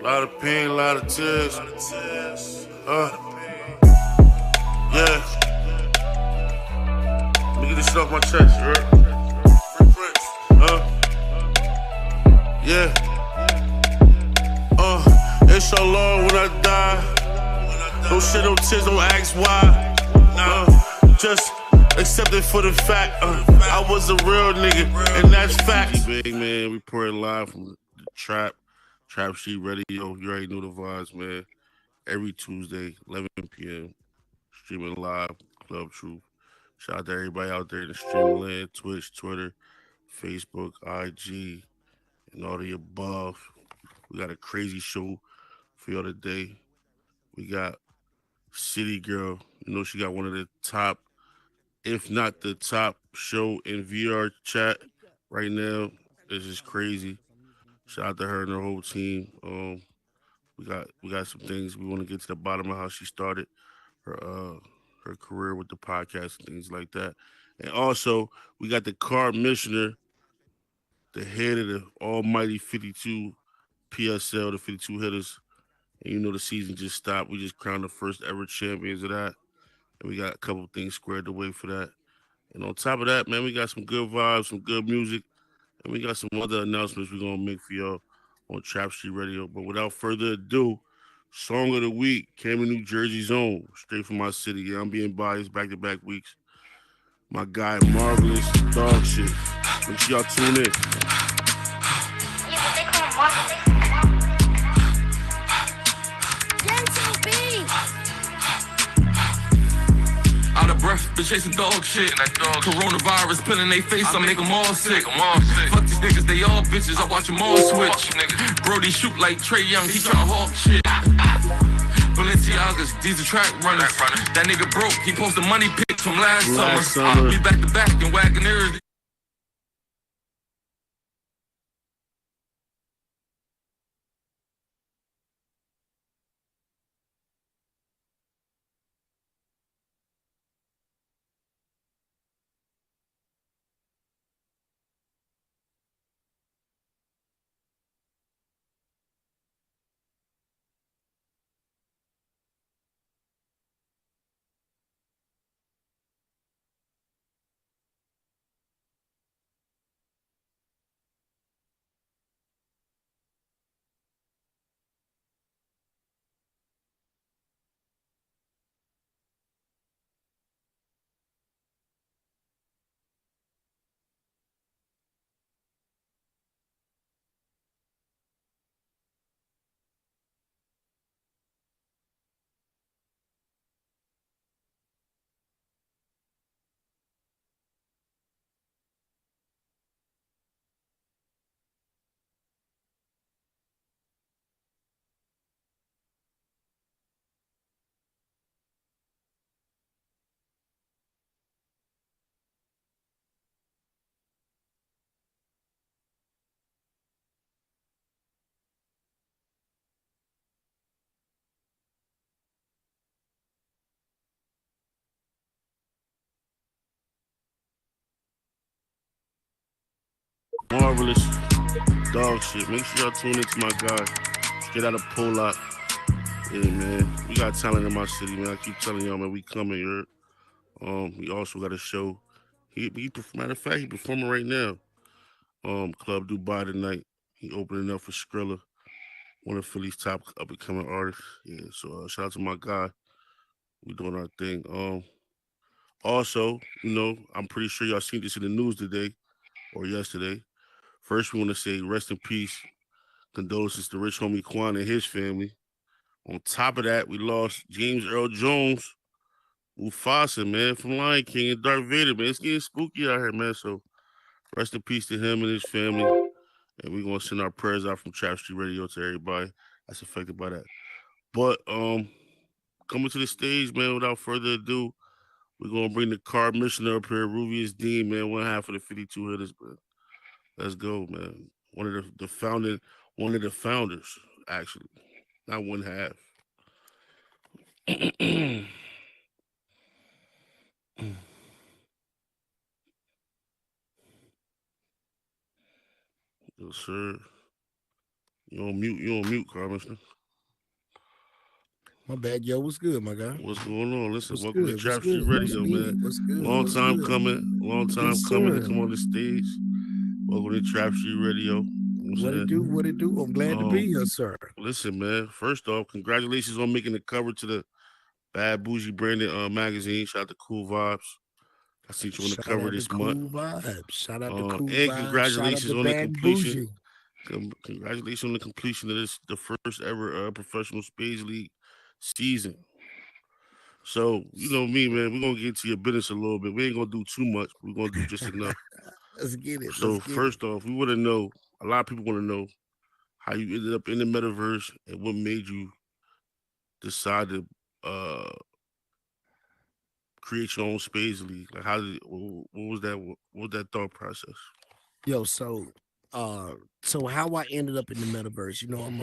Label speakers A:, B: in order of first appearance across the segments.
A: lot of pain, a lot of tears. Yeah. Let me get this shit off my chest, right? Free Prince. Yeah. It's so long when I die. No shit, no tears, don't ask why. Just accept it for the fact. I was a real nigga, and that's fact. Big man, reporting live from the Trapstreet Radio. You already know the vibes, man. Every Tuesday, 11 p.m. Streaming live, Club Truth. Shout out to everybody out there in the stream land, Twitch, Twitter, Facebook, IG, and all the above. We got a crazy show for y'all today. We got City Girl. You know, she got one of the top, if not the top show in VR chat right now. It's just crazy. Shout out to her and her whole team. We got some things we want to get to the bottom of how she started her career with the podcast and things like that. And also, we got the car missioner, the head of the almighty 52 PSL, the 52 hitters. And you know the season just stopped. We just crowned the first ever champions of that. And we got a couple things squared away for that. And on top of that, man, we got some good vibes, some good music, and we got some other announcements we're gonna make for y'all on Trapstreet Radio. But without further ado, song of the week, Camden, New Jersey's own, straight from my city. Yeah, I'm being biased back-to-back weeks. My guy, Marvelous Dog Shit. Make sure y'all tune in.
B: Out of breath, been chasing dog shit. Coronavirus pilling they face, I make them all sick. Fuck these niggas, they all bitches, I watch them all switch. Brody shoot like Trey Young, he tryna hawk shit. Balenciagas, these are track runners. That nigga broke, he posted money pics from last summer. We back to back and Wagoneers.
A: Marvelous Dog Shit. Make sure y'all tune into my guy, straight out of Pollock. Yeah, man. We got talent in my city, man. I keep telling y'all, man, we coming here. We also got a show. Matter of fact, he performing right now. Club Dubai tonight. He opening up for Skrilla, one of Philly's top up and coming artists. Yeah, so shout out to my guy. We doing our thing. Also, you know, I'm pretty sure y'all seen this in the news today or yesterday. First, we want to say rest in peace, condolences to Rich Homie Quan and his family. On top of that, we lost James Earl Jones, Mufasa, man, from Lion King and Darth Vader, man. It's getting spooky out here, man. So rest in peace to him and his family. And we're gonna send our prayers out from Trap Street Radio to everybody that's affected by that. But coming to the stage, man, without further ado, we're gonna bring the car missioner up here, Ruvius Dean, man, one half of the 52 hitters, man. Let's go, man. One of the founders, actually. Not one half. Yes, sir. You on mute, Commissioner.
C: My bad, yo. What's good, my guy?
A: What's going on? Listen,
C: What's
A: welcome to
C: good? What's
A: Trapstreet
C: good? What's
A: Radio, man.
C: good? What's good?
A: Long
C: What's
A: time
C: good?
A: coming. Long time
C: Yes,
A: coming to
C: sir.
A: come on the stage. Welcome to Trapstreet Radio. You know what
C: What
A: I'm
C: it
A: saying?
C: do? What it do? I'm glad to be here, sir.
A: Listen, man. First off, congratulations on making the cover to the Bad Bougie branded magazine. Shout out to Cool Vibes. I see you on the
C: Shout
A: cover
C: out to
A: this month.
C: Cool Vibes. Shout out to Cool
A: And
C: Vibes. Shout out
A: congratulations
C: to
A: on the
C: Bad
A: completion.
C: Bougie.
A: Congratulations on the completion of the first ever professional Spades League season. So, you know me, man, we're gonna get into your business a little bit. We ain't gonna do too much, but we're gonna do just enough.
C: Let's get it. Let's
A: So
C: get it.
A: first off, we wanna know, a lot of people wanna know how you ended up in the metaverse and what made you decide to uh create your own Spades League. Like how did what was that thought process?
C: Yo, uh, so how I ended up in the metaverse? You know, I'm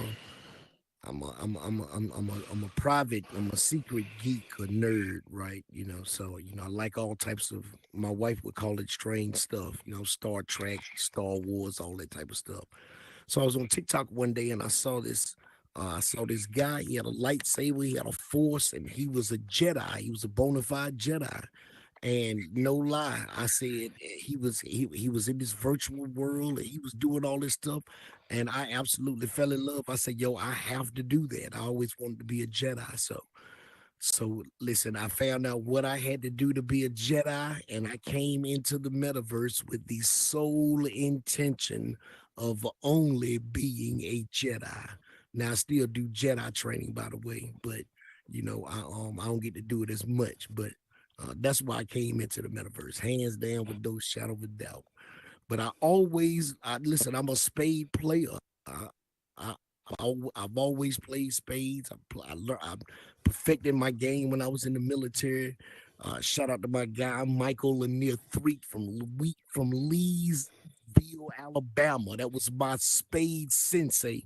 C: a secret geek or nerd, right? You know, so I like all types of. My wife would call it strange stuff. You know, Star Trek, Star Wars, all that type of stuff. So I was on TikTok one day and I saw this. I saw this guy. He had a lightsaber. He had a force, and he was a Jedi. He was a bona fide Jedi. And no lie, I said he was in this virtual world and he was doing all this stuff, and I absolutely fell in love. I said, "Yo, I have to do that." I always wanted to be a Jedi, so listen, I found out what I had to do to be a Jedi, and I came into the metaverse with the sole intention of only being a Jedi. Now I still do Jedi training, by the way, but I don't get to do it as much, but that's why I came into the metaverse, hands down, with no shadow of a doubt. But I listen. I'm a spade player. I, I've always played spades. I perfected my game when I was in the military. Shout out to my guy Michael Lanier Threet from Leesville, Alabama. That was my spade sensei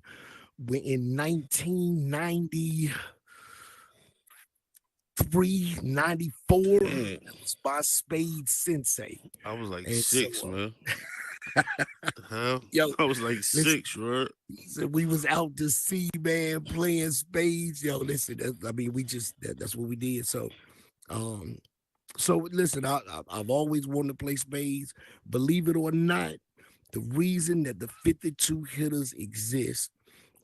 C: in 1993, 94.
A: Damn,
C: That was my spade sensei.
A: I was like
C: And so,
A: 6, man. The hell?
C: yo,
A: I was like
C: listen,
A: 6, right?
C: so we was out to sea, man, playing spades. Yo, listen, I mean, that's what we did. Um, so listen, I've always wanted to play spades. Believe it or not, the reason that the 52 hitters exist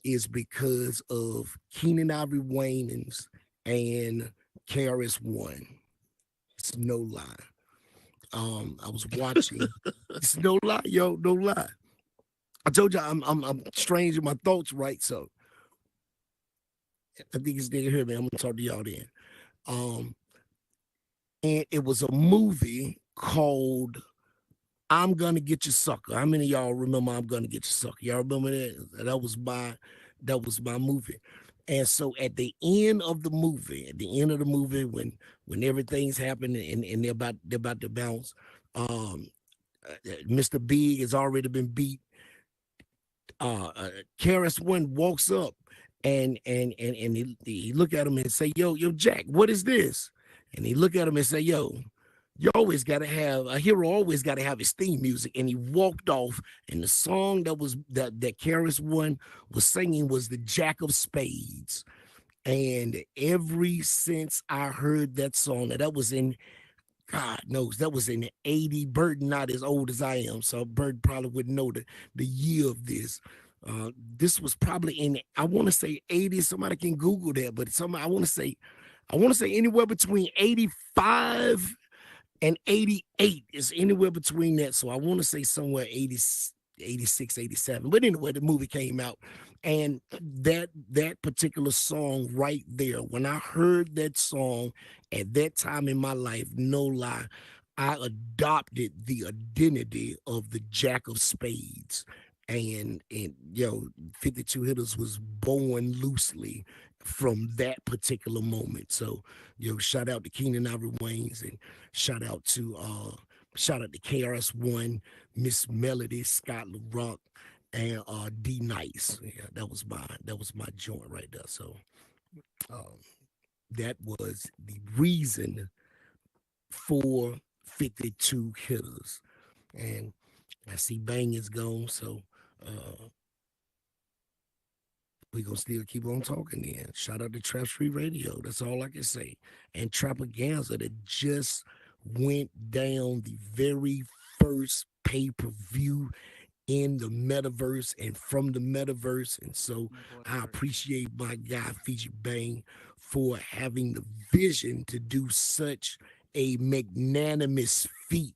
C: is because of Keenan Ivory Wayans and KRS-One. It's no lie. I was watching. It's no lie, yo, no lie. I told you I'm strange in my thoughts, right? So I think it's there here, man. I'm gonna talk to y'all then. Um, and it was a movie called "I'm Gonna Get You Sucker." How many of y'all remember "I'm Gonna Get You Sucker"? Y'all remember that? That was my movie. And so at the end of the movie, when everything's happening and they're about to bounce, um, Mr. Big has already been beat. Karis One walks up and he look at him and say, yo, Jack, what is this? And he look at him and say, yo, you always gotta have a hero, always gotta have his theme music. And he walked off, and the song that Karis One was singing was the Jack of Spades. And ever since I heard that song, that was in God knows that was in the 80. Bird not as old as I am, so Bird probably wouldn't know the year of this. This was probably in, I want to say 80. Somebody can Google that, but I want to say anywhere between 85 and 88 is anywhere between that. So I want to say somewhere 80, 86, 87. But anyway, the movie came out. And that particular song right there, when I heard that song at that time in my life, no lie, I adopted the identity of the Jack of Spades. And yo, 52 Hitters was born loosely from that particular moment. So, yo, shout out to Keenan Ivory Wayans, and shout out to shout out to KRS-One, Miss Melody, Scott LaRock, and D Nice. Yeah, that was my joint right there. So um, that was the reason for 52 Hitters. And I see Bang is gone, so we gonna still keep on talking then. Shout out to Trapstreet Radio. That's all I can say. And Trapaganza that just went down the very first pay-per-view in the metaverse and from the metaverse. And so I appreciate my guy Fiji Bang for having the vision to do such a magnanimous feat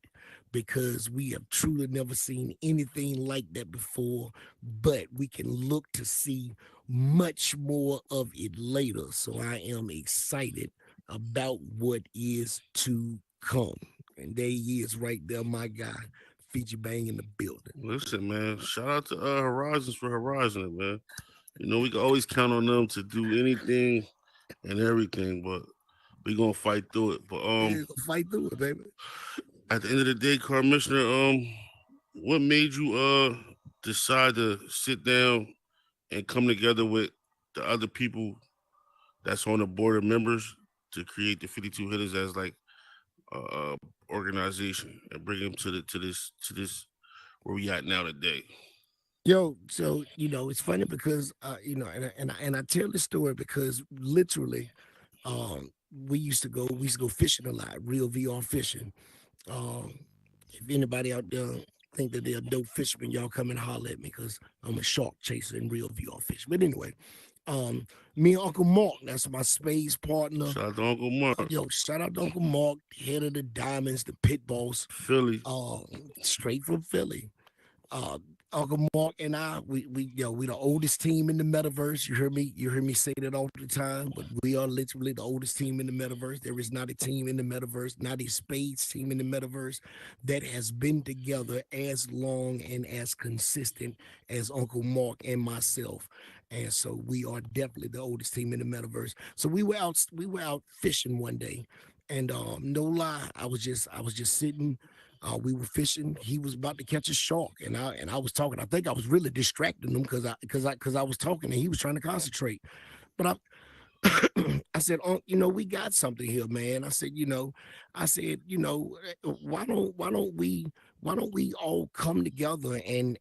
C: because we have truly never seen anything like that before, but we can look to see much more of it later. So I am excited about what is to come. And there he is right there, my guy, Fiji Bang in the building.
A: Listen, man. Shout out to Horizons for Horizon, man. You know, we can always count on them to do anything and everything, but we gonna fight through it. But
C: Yeah, fight through it, baby.
A: at the end of the day, Commissioner, what made you decide to sit down and come together with the other people that's on the board of members to create the 52 hitters as like organization and bring them to this where we at now today?
C: Yo, so it's funny because and I tell this story because literally, we used to go fishing a lot, real VR fishing. Um, if anybody out there think that they're a dope fisherman, y'all come and holler at me because I'm a shark chaser and real VR fish. But anyway, me and Uncle Mark, that's my space partner.
A: Shout out to Uncle Mark,
C: Yo, shout out to Uncle Mark, head of the Diamonds, the pit boss,
A: Philly.
C: straight from Philly. uh Uncle Mark and I, we the oldest team in the metaverse. You hear me say that all the time, but we are literally the oldest team in the metaverse. There is not a team in the metaverse, not a spades team in the metaverse that has been together as long and as consistent as Uncle Mark and myself. And so we are definitely the oldest team in the metaverse. So we were out fishing one day, and no lie, I was just sitting. We were fishing. He was about to catch a shark, and I was talking. I think I was really distracting him because I was talking and he was trying to concentrate. But I said, oh, we got something here, man. I said, why don't we all come together and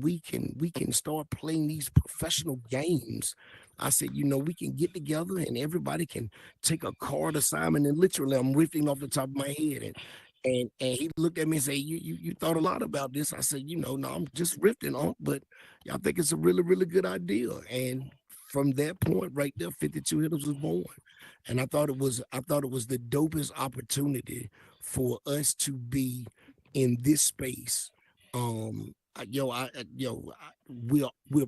C: we can start playing these professional games. I said, we can get together and everybody can take a card assignment. And literally, I'm riffing off the top of my head. And he looked at me and said, you thought a lot about this. I said, no, I'm just riffing on, but I think it's a really, really good idea. And from that point right there, 52 Hitters was born. And I thought it was the dopest opportunity for us to be in this space. We're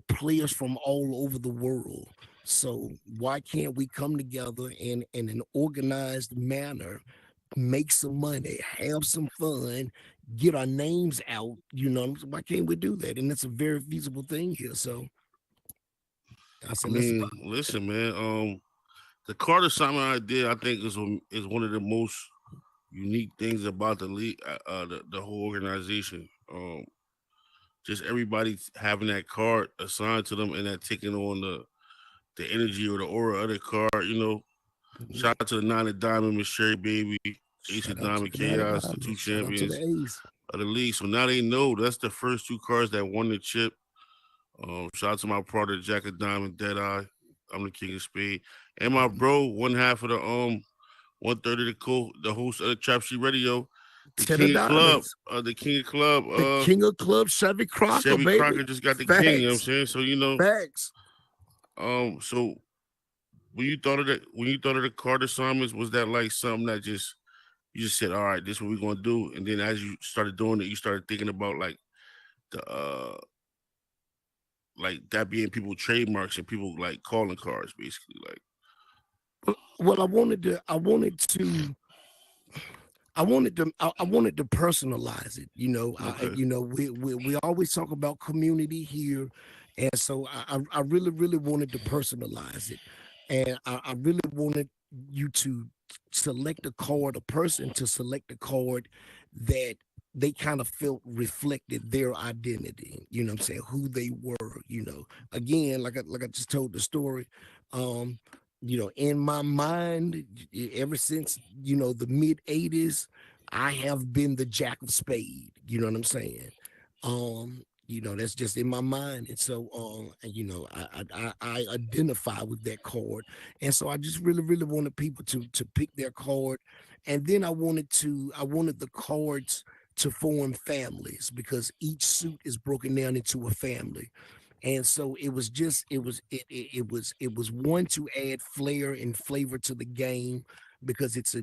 C: players from all over the world. So why can't we come together in an organized manner, make some money, have some fun, get our names out? Why can't we do that? And it's a very feasible thing here. So I
A: I
C: said, let's
A: mean, listen, man. The Carter Simon idea, I think, is one of the most unique things about the league, the whole organization. Just everybody having that card assigned to them and that taking on the energy or the aura of the card.
C: Mhm.
A: Shout out to the Nine of Diamond, Miss Sherry Baby, Ace of
C: Shout out to
A: Diamond,
C: the Nine of
A: Chaos, the two
C: Diamonds. Shout out to the
A: champions
C: Ace.
A: of the league. So now they know that's the first two cards that won the chip. Shout out to my brother Jack of Diamond, Deadeye. I'm the King of Spade, and my
C: Mhm.
A: bro, one half of the 1/3 of the host of the Trapstreet Radio, the
C: Ten of
A: King of Club,
C: Diamonds.
A: the King of Club,
C: The King of Clubs, Chevy Crocker,
A: Chevy
C: baby.
A: Crocker just got the King. You know what I'm
C: Facts.
A: saying? So
C: Facts.
A: so when you thought of the card assignments, was that like something that just you just said, all right, this is what we're gonna do, and then as you started doing it, you started thinking about like that being people trademarks and people like calling cards, basically, like.
C: Well, I wanted to personalize it.
A: Okay.
C: We always talk about community here, and so I really really wanted to personalize it, and I really wanted you to select a card, a person to select a card that they kind of felt reflected their identity. You know what I'm saying? Who they were. Again, like I just told the story. Um, in my mind, ever since the mid '80s, I have been the Jack of Spade. You know what I'm saying? That's just in my mind. And so, I identify with that card. And so I just really, really wanted people to pick their card. And then I wanted the cards to form families because each suit is broken down into a family. And so it was one to add flair and flavor to the game because it's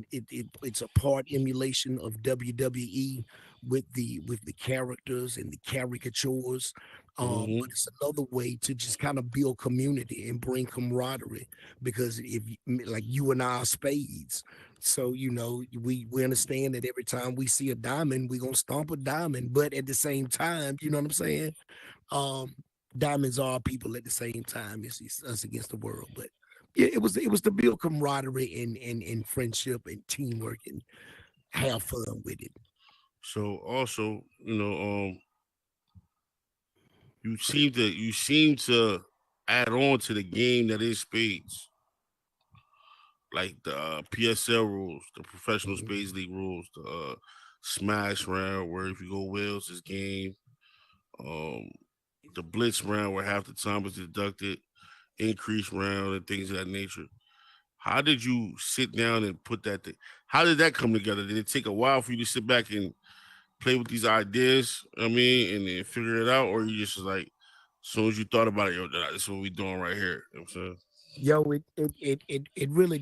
C: a part emulation of WWE with the characters and the caricatures. But
A: Hmm.
C: it's another way to just kind of build community and bring camaraderie because like you and I are spades. So we understand that every time we see a diamond, we're gonna stomp a diamond. But at the same time, you know what I'm saying? Um, Diamonds are people at the same time. It's us against the world. But yeah, it was to build camaraderie and friendship and teamwork and have fun with it.
A: So also, you seem to add on to the game that is spades, like the PSL rules, the professional
C: Mhm.
A: spades league rules, the smash round where if you go wheels is game, um, the blitz round where half the time is deducted, increase round and things of that nature. How did you sit down and put that? How did that come together? Did it take a while for you to sit back and play with these ideas? I mean, and then figure it out, or you just was like, as soon as you thought about it, yo, this is what we doing right here. You know what I'm saying?
C: Yo, it really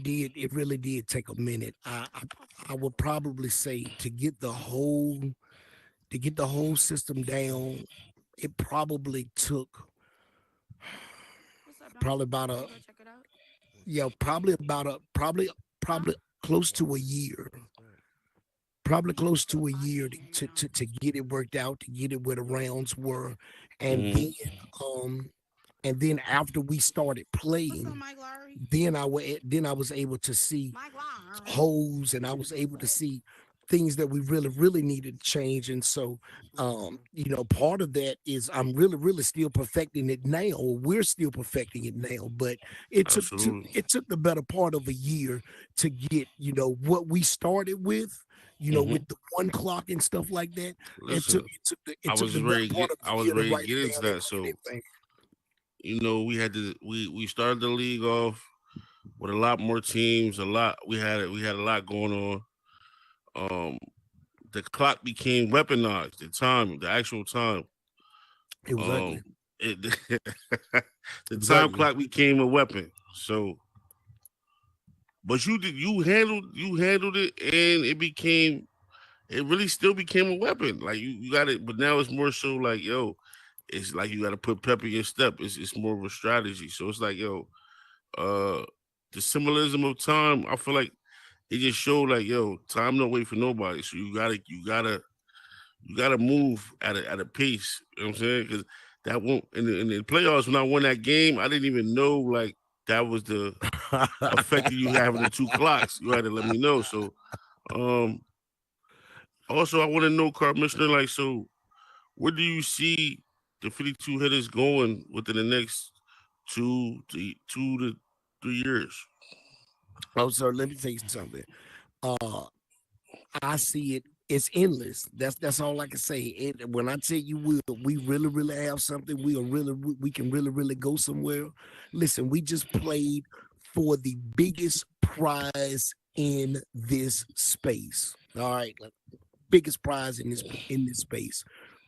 C: did take a minute. I would probably say to get the whole system down, it probably took probably about a probably close to a year. Probably close to a year to get it worked out, to get it where the rounds were. And then
A: Mm-hmm.
C: um and then after we started playing, then I was able to see holes and I was able to see things that we really, really needed to change. And so part of that is I'm really, really still perfecting it now. Or we're still perfecting it now. But
A: Absolutely.
C: it took the better part of a year to get, what we started with
A: Mm-hmm.
C: the one clock and stuff like that. It took
A: Listen,
C: it took the
A: I
C: it took
A: was
C: the better
A: ready to
C: part
A: get.
C: of
A: I
C: a
A: was
C: year to
A: ready to
C: write
A: get
C: it
A: into
C: down and
A: that.
C: look at
A: So
C: everything.
A: we had to. We started the league off with a lot more teams. A lot. We had a lot going on. Um, the clock became weaponized. The time, the actual time.
C: It was
A: Um,
C: ugly.
A: it, the
C: It was
A: time
C: ugly.
A: clock became a weapon. So, but you handled it, and it became. It really still became a weapon. Like you got it, but now it's more so like yo, it's like you got to put pep in your step. It's more of a strategy. So it's like yo, uh, the symbolism of time. I feel like it just showed like yo, time don't wait for nobody. So you gotta move at a pace. You know what I'm saying? Because that won't in the playoffs when I won that game, I didn't even know like that was the effect that you having the two clocks. You had to let me know. So um also I want to know, Commissioner, like so where do you see the 52 hitters going within the next 2 to 3 years?
C: Oh, sir, let me tell you something. Uh, I see it. It's endless. That's all I can say. When I tell you we really, really have something, we can really, really go somewhere. Listen, we just played for the biggest prize in this space. All right, like, biggest prize in this space.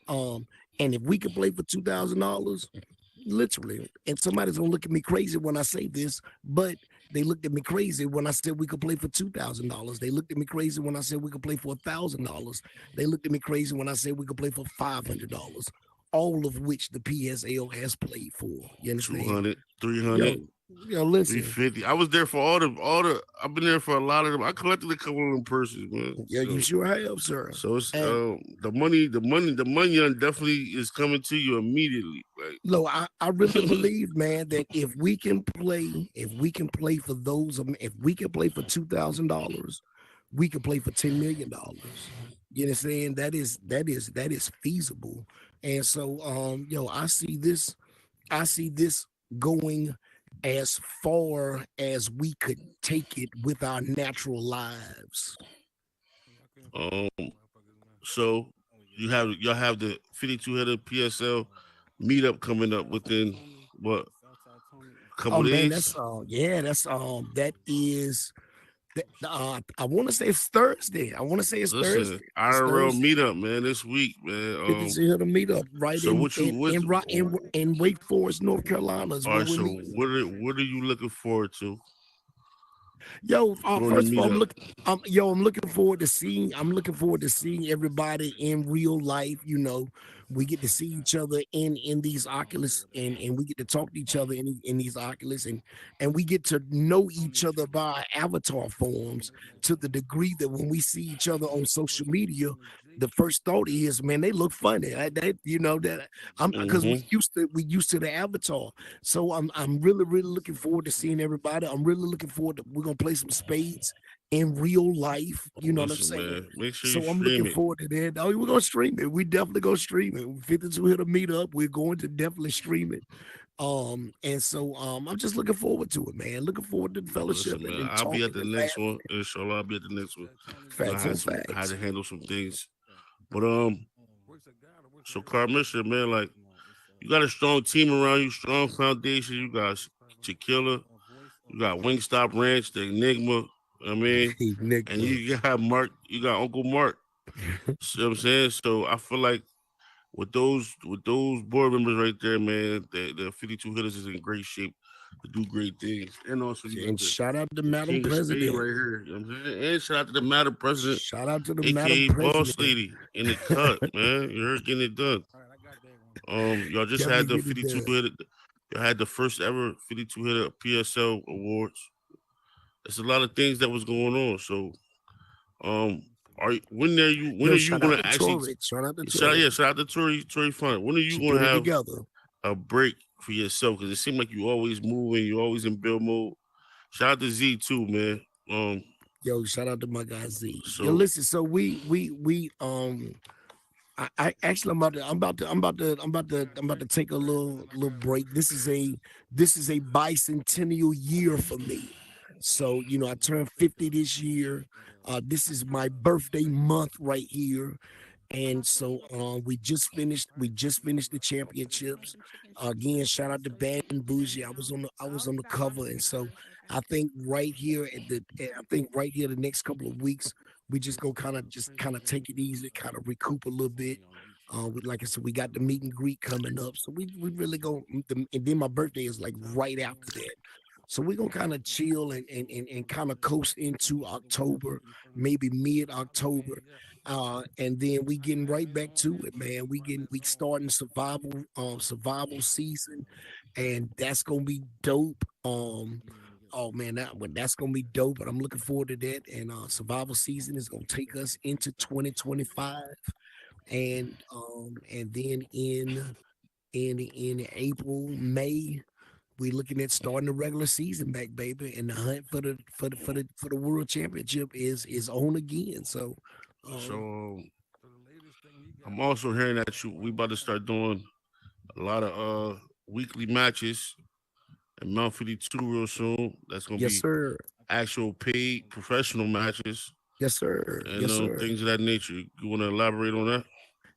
C: Um, and if we could play for $2,000, literally, and somebody's gonna look at me crazy when I say this, but they looked at me crazy when I said we could play for $2,000. They looked at me crazy when I said we could play for $1,000. They looked at me crazy when I said we could play for $500. All of which the PSL has played for. You understand?
A: 200,
C: Yo,
A: 300,
C: listen.
A: 350. I was there for all the I've been there for a lot of them. I collected a couple of them purses, man.
C: Yeah, you
A: So
C: sure have, sir.
A: so it's
C: And
A: the money definitely is coming to you immediately.
C: look, I really
A: Like
C: believe, man, that if we can play for if we can play for $2,000, we can play for $10 million. You understand? That is feasible. And so, I see this going as far as we could take it with our natural lives.
A: um so y'all have the 52 hitter PSL meetup coming up within what a
C: Oh
A: couple
C: man,
A: days.
C: that's that is I want to say it's Thursday. I want to say it's
A: Listen,
C: Thursday. It's
A: IRL
C: Thursday.
A: meetup, man, this week, man.
C: 50 here to meet up right
A: So
C: in
A: what you what?
C: in Wake Forest, North Carolina is
A: All
C: where
A: right,
C: we're
A: so
C: meeting.
A: what are you looking forward to
C: Yo,
A: during the
C: first of all,
A: meetup?
C: I'm looking forward to seeing. I'm looking forward to seeing everybody in real life. You know, we get to see each other in these Oculus, and we get to talk to each other in these Oculus, and we get to know each other by avatar forms to the degree that when we see each other on social media, the first thought is, man, they look funny. You know that I'm because
A: Mm-hmm.
C: we used to the avatar. So I'm really looking forward to seeing everybody. I'm really looking forward to we're gonna play some spades in real life. You know what I'm
A: Listen,
C: saying?
A: man, make sure you
C: So I'm looking
A: stream it.
C: forward to that. Oh, we're gonna stream it. We definitely gonna stream it. 52 hit a meet up. We're going to definitely stream it. And so I'm just looking forward to it, man. Looking forward to the fellowship
A: Listen, man,
C: and
A: I'll be at
C: talking
A: the
C: and
A: next one.
C: laughing.
A: Inshallah, I'll be at the next one. I
C: Facts
A: had
C: on
A: I had
C: facts.
A: to handle some things, but so Carmisha, man, like you got a strong team around you, strong foundation. You got Tequila, you got Wingstop Ranch, the Enigma. I mean,
C: Hey,
A: and
C: Nick.
A: you got Mark, you got Uncle Mark. See what I'm saying? So I feel like with those board members right there, man, the 52 hitters is in great shape to do great things. And also you got
C: And shout out to
A: the
C: Madam
A: King of Spade
C: President.
A: right here. You know what I'm saying? And shout out to the Madam President,
C: Shout out to the Madam
A: aka Boss
C: President.
A: Lady, in the cut, man. You're getting it done. Y'all just
C: Definitely
A: had the
C: get it
A: 52
C: done.
A: hitter. You had the first ever 52 hitter PSL awards. There's a lot of things that was going on. So, when are
C: Yo,
A: you
C: shout out
A: gonna
C: to
A: actually
C: Tory. Shout out to
A: shout out,
C: Tory.
A: yeah, shout out to Tory Fun. When are you
C: She
A: gonna
C: put it
A: have
C: together.
A: a break for yourself? Because it seems like you always moving, you always in build mode. Shout out to Z too, man.
C: Yo, shout out to my guy Z. Yo,
A: So
C: listen. So I actually I'm about to take a little break. This is a bicentennial year for me. So you know I turned 50 this year. This is my birthday month right here. And so we just finished the championships. Again, shout out to Bad and Bougie. I was on the cover, and so I think right here I think right here the next couple of weeks we just go kind of take it easy, kind of recoup a little bit. Like I said, we got the meet and greet coming up, so we really go. And then my birthday is like right after that. So we're gonna kind of chill and kind of coast into October, maybe mid October. And then we getting right back to it, man. We starting survival season, and that's gonna be dope. Oh man, that's gonna be dope. But I'm looking forward to that. And survival season is gonna take us into 2025, and then in April, May, we looking at starting the regular season back, baby. And the hunt for the world championship is on again. So,
A: so
C: um,
A: I'm also hearing that we about to start doing a lot of weekly matches at Mount 52 real soon. That's gonna
C: yes,
A: be
C: sir.
A: actual paid professional matches
C: Yes, sir.
A: and
C: Yes, sir.
A: things of that nature. You want to elaborate on that?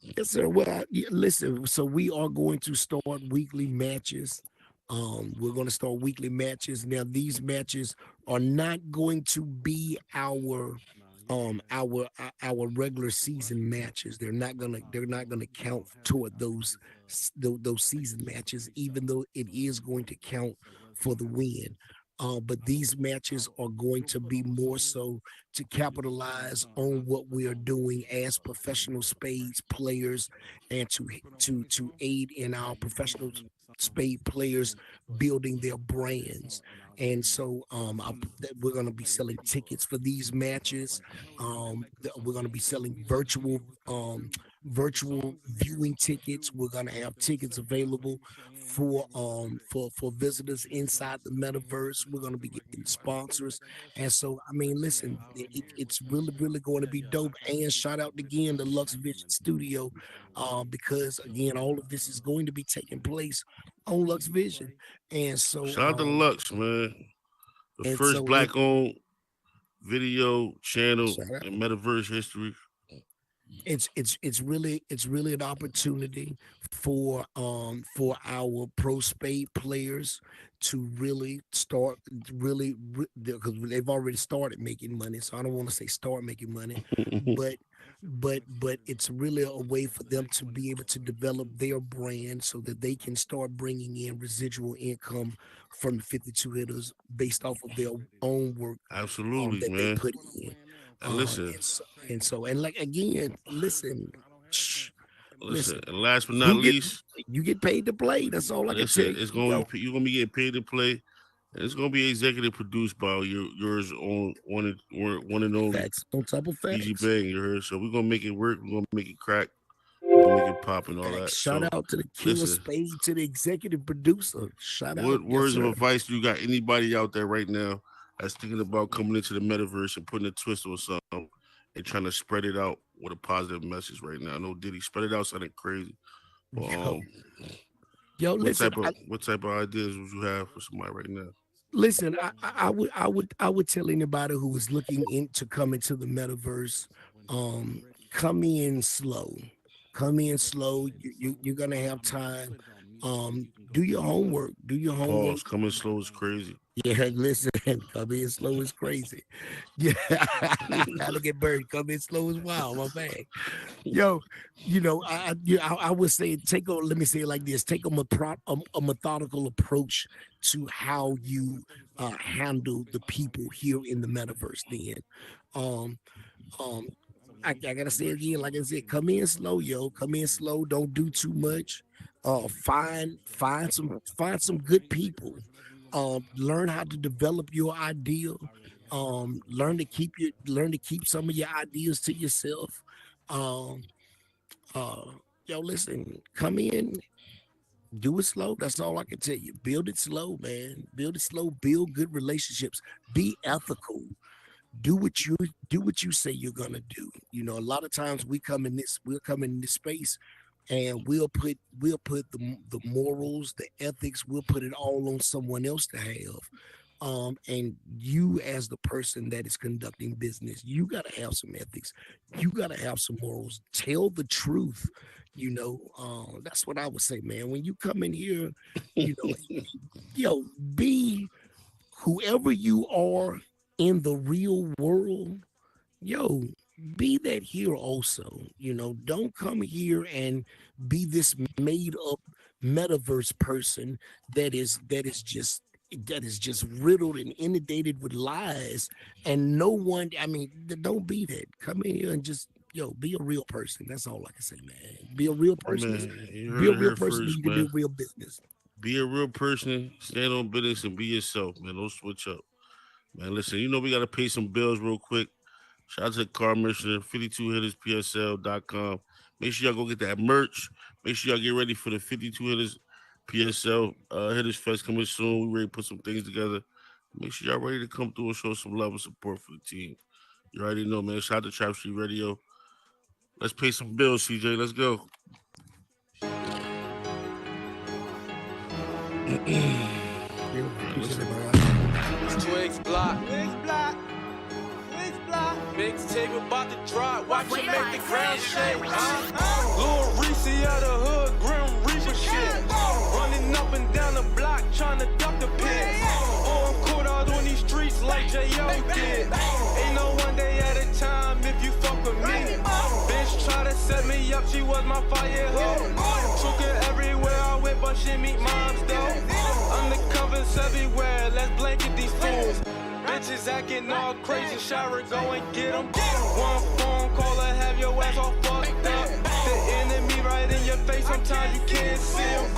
C: Yes, sir. Well, listen. So we are going to start weekly matches. We're going to start weekly matches. Now, these matches are not going to be our regular season matches. They're not gonna count toward those season matches, even though it is going to count for the win. But these matches are going to be more so to capitalize on what we are doing as professional spades players, and to aid in our professional spade players building their brands. And so we're going to be selling tickets for these matches. We're going to be selling virtual viewing tickets. We're going to have tickets available for visitors inside the metaverse. We're going to be getting sponsors. And so I mean, listen, it's really going to be dope. And shout out again to Lux Vision Studio, because again all of this is going to be taking place on Lux Vision. And so
A: Shout out to Lux, man. The
C: and
A: first
C: so it
A: black owned video channel
C: shout out
A: in metaverse history.
C: it's really an opportunity for our pro spade players to really start because they've already started making money. So I don't want to say start making money, but it's really a way for them to be able to develop their brand so that they can start bringing in residual income from the 52 hitters based off of their own work
A: Absolutely,
C: that they
A: man.
C: put in.
A: And listen,
C: And like again, listen,
A: listen. And last but not least,
C: you get paid to play. That's all I can tell
A: listen.
C: you.
A: It's gonna be you're gonna be getting paid to play, and it's gonna be executive produced by yours on one and only
C: Facts on top of facts.
A: Easy Bang. You heard? So we're gonna make it work. We're gonna make it crack. We're gonna make it pop and all that.
C: Shout
A: So,
C: out to the King of Spade, to the executive producer. Shout out.
A: What words of advice do you got anybody out there right now that's thinking about coming into the metaverse and putting a twist on something and trying to spread it out with a positive message right now? I know Diddy spread it out sounding crazy. But,
C: listen.
A: What type of ideas would you have for somebody right now?
C: Listen, I would tell anybody who is looking into coming to the metaverse, come in slow. Come in slow. You're gonna have time. Do your homework.
A: Pause. Coming slow is crazy.
C: Yeah, listen, come in slow is crazy. Yeah, look at Bird. Come in slow is wild. My bad. Yo, I would say let me say it like this: take a methodical approach to how you handle the people here in the metaverse. Then, I gotta say it again, like I said, come in slow, yo. Come in slow. Don't do too much. Find some good people. Learn how to develop your idea. Learn to keep some of your ideas to yourself. Listen, come in, do it slow. That's all I can tell you. Build it slow, man. Build it slow. Build good relationships. Be ethical. Do what you say you're gonna do. A lot of times we'll come in this space and we'll put the morals, the ethics, we'll put it all on someone else to have. And you, as the person that is conducting business, you gotta have some ethics, you gotta have some morals, tell the truth. That's what I would say, man. When you come in here, be whoever you are in the real world, be that here also. Don't come here and be this made up metaverse person that is just riddled and inundated with lies, and no one, don't be that. Come in here and just be a real person. That's all I can say, man. Be a real person. Be a real person. You can do real business.
A: Be a real person, stand on business, and be yourself, man. Don't switch up. Man, listen, we got to pay some bills real quick. Shout out to the car missioner, 52hitterspsl.com. Make sure y'all go get that merch. Make sure y'all get ready for the 52 Hitters PSL Hitters Fest coming soon. We ready to put some things together. Make sure y'all ready to come through and show some love and support for the team. You already know, man. Shout out to Trapstreet Radio. Let's pay some bills, CJ. Let's go.
B: Twigs block. Mixtape about to drop. Watch it make the ground shake. Lil Reese out the hood, Grim Reaper shit. Running up and down the block, trying to duck the pit. On court out on these streets like J.O. did. Ain't no one day at a time if you fuck with me. Bitch try to set me up, she was my fire hoe. Took her everywhere I went, but she meet moms though. Undercovers everywhere, let's blanket these fools. Bitches acting all crazy, shower, go and get them. One phone call and have your ass all fucked up. The enemy right in your face, sometimes you can't see them.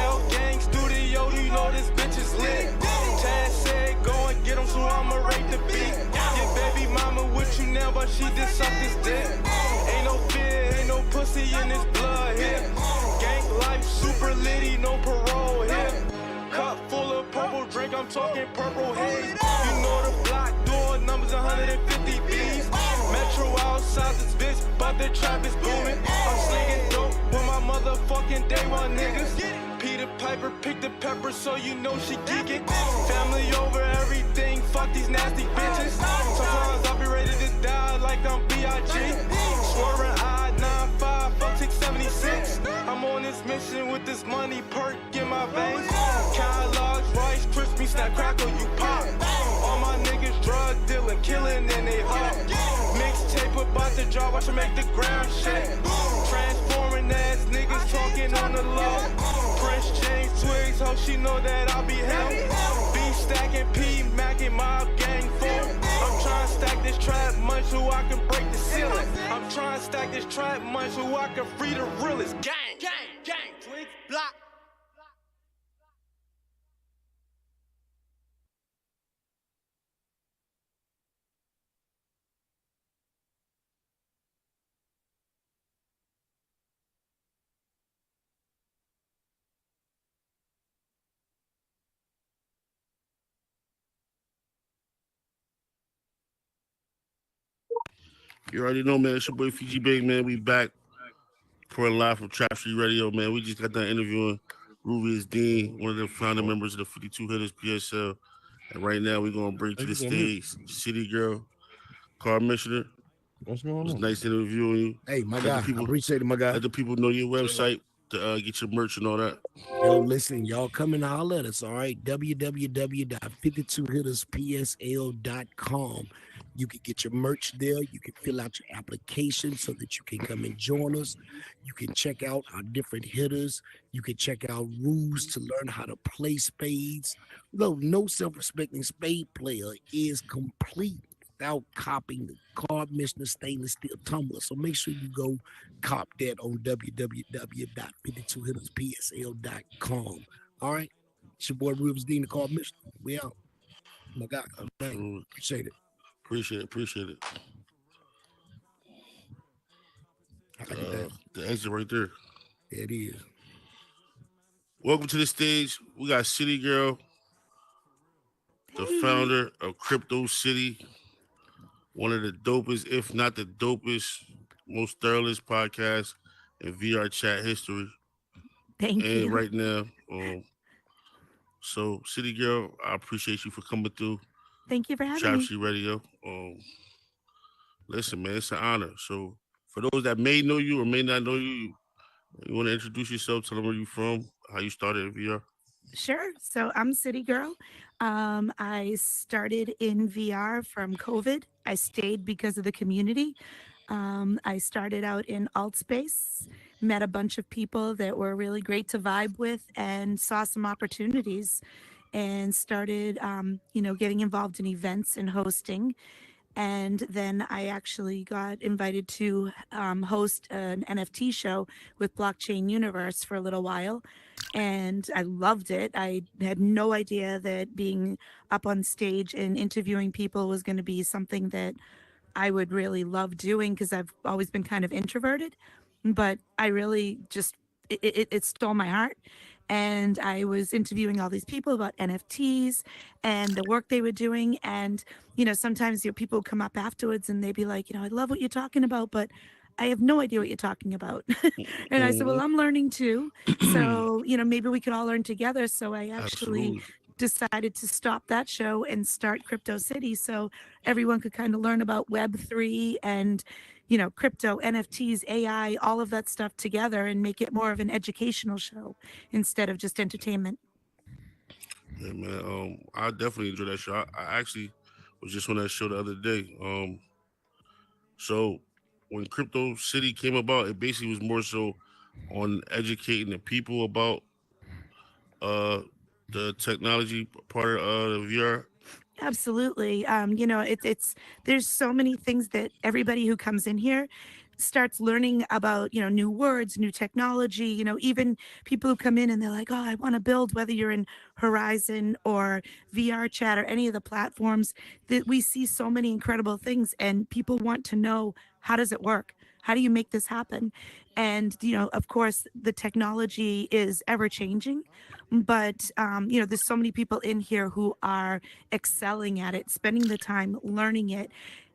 B: L Gang Studio, you know this bitch is lit. Chad said go and get them, so I'ma rate the beat. Your baby mama with you now, but she just sucked his dick. Ain't no fear, ain't no pussy in this blood here. Gang life super litty, no parole here. Cup full of purple drink, I'm talking purple haze. You know the block door numbers 150 B's. Metro outside this bitch, but the trap is booming. I'm slinging dope with my motherfucking day one niggas. Peter Piper picked the pepper, so you know she geeking. Family over everything, fuck these nasty bitches. Sometimes I be ready to die like I'm B.I.G. Swerving
D: flexing with this money perk in my veins. Kellogg's, Rice, Krispy, Snap, Crackle, you pop. All my niggas drug dealing, killing, and they hot. Mixtape about to drop, watch 'em make the ground shake. Transforming ass niggas talking on the low. Prince James Twigs, hope she know that I'll be held. Beef stacking, P, Mackin, mob gang full. I'm trying to stack this trap money so I can break the ceiling. I'm trying to stack this trap money so I can free the realest. Gang, gang, gang, Twigs, block.
A: You already know, man. It's your boy Fiji Big, man. We back for a live from Trapstreet Radio, man. We just got done interviewing Ruvius Dean, one of the founding members of the 52 Hitters PSL. And right now, we're going to bring to the stage City Girl, Car Missioner.
E: What's going on?
A: It was nice interviewing you.
C: Hey, my guy. I appreciate it, my guy.
A: Let the people know your website to get your merch and all that.
C: Yo, listen, y'all come and holler at us, all right? www.52hitterspsl.com. You can get your merch there. You can fill out your application so that you can come and join us. You can check out our different hitters. You can check out rules to learn how to play spades. No self-respecting spade player is complete without copying the Card Missioner stainless steel tumbler. So make sure you go cop that on www.52hitterspsl.com. All right? It's your boy Rivers Dean, the Card Missioner. We out. My God, man, appreciate it.
A: Appreciate it. The exit right there.
C: There it is.
A: Welcome to the stage. We got City Girl, the founder of Crypto City, one of the dopest, if not the dopest, most thoroughest podcast in VR chat history.
F: Thank you.
A: And right now, so City Girl, I appreciate you for coming through.
F: Thank you for having me.
A: Trapstreet Radio. Listen, man, it's an honor. So for those that may know you or may not know you, you want to introduce yourself, tell them where you're from, how you started in VR?
F: Sure. So I'm City Girl. I started in VR from COVID. I stayed because of the community. I started out in alt space, met a bunch of people that were really great to vibe with, and saw some opportunities and started, getting involved in events and hosting. And then I actually got invited to host an NFT show with Blockchain Universe for a little while. And I loved it. I had no idea that being up on stage and interviewing people was going to be something that I would really love doing, because I've always been kind of introverted. But I really just, it stole my heart. And I was interviewing all these people about NFTs and the work they were doing. And, sometimes people come up afterwards and they'd be like, I love what you're talking about, but I have no idea what you're talking about. And I said, well, I'm learning too. So, maybe we could all learn together. So I actually decided to stop that show and start Crypto City so everyone could kind of learn about Web3 and, crypto, NFTs, AI, all of that stuff together, and make it more of an educational show instead of just entertainment.
A: Yeah, man. I definitely enjoyed that show. I actually was just on that show the other day. So when Crypto City came about, it basically was more so on educating the people about the technology part of the VR.
F: Absolutely. It's there's so many things that everybody who comes in here starts learning about, new words, new technology, even people who come in and they're like, oh, I want to build, whether you're in Horizon or VR chat or any of the platforms, that we see so many incredible things, and people want to know, how does it work? How do you make this happen? And, of course, the technology is ever changing, but, there's so many people in here who are excelling at it, spending the time learning it.